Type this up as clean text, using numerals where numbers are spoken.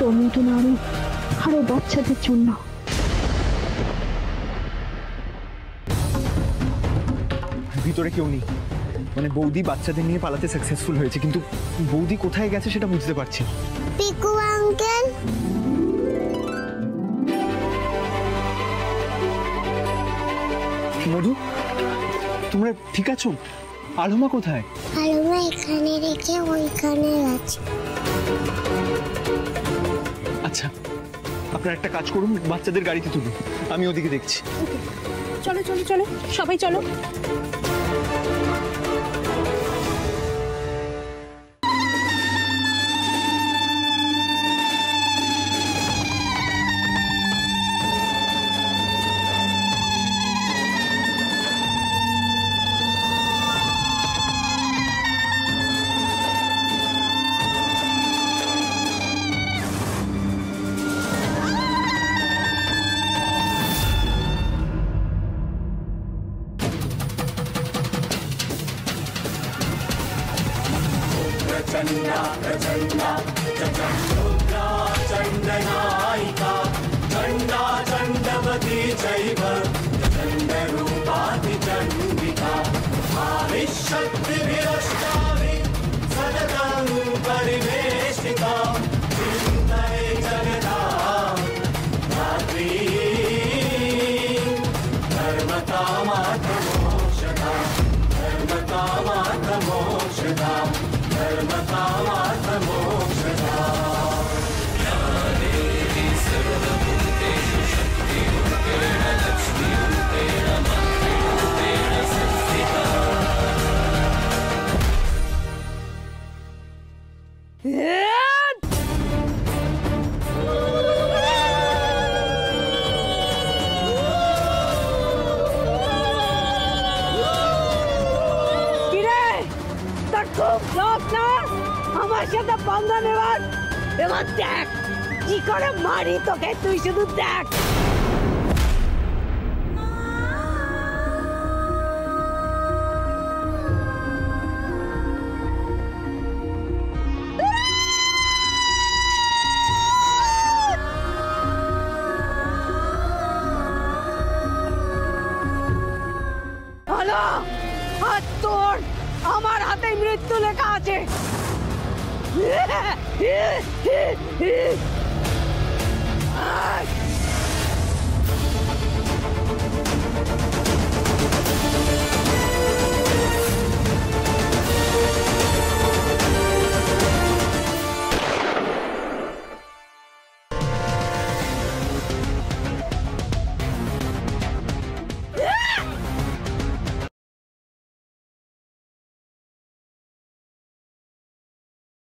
তোর মতন আরো বাচ্চাদের জন্য। ভিতরে কেউ নেই, মানে বৌদি বাচ্চাদের নিয়ে পালাতে সাকসেসফুল হয়েছে, কিন্তু বৌদি কোথায় গেছে সেটা বুঝতে পারছি। পিকু আঙ্কেল, মধু, তোমরা ঠিক আছো? আলমা কোথায়? আলমা এখানে রেখে ওইখানে আছে। আচ্ছা, আপনারা একটা কাজ করুন, বাচ্চাদের গাড়িতে তুলুন, আমি ওদিকে দেখছি। চলো চলো চলো, সবাই চলো। प्रचंडा प्रचंडा चंडोग्रा चंडनायिका चंडा चंडवती चैव चंडरूपाति चंडिका आविशक्तिभिरष्टाभिः सततं परिवेष्टिता चिन्तये जगतां धात्री धर्मकामार्थमोक्षदा धर्मकामार्थमोक्षदा धर्मकामार्थमोक्षदा। या देवी सर्वभूतेषु शक्तिरूपेण लक्ष्मीरूपेण मातृरूपेण संस्थिता। খুব শখ না আমার সাথে পাঙ্গা নেওয়ার? এবার দেখ কি করে মারি তোকে, তুই শুধু দেখ। হ্যালো, আর তোর আমার হাতে মৃত্যু লেখা আছে।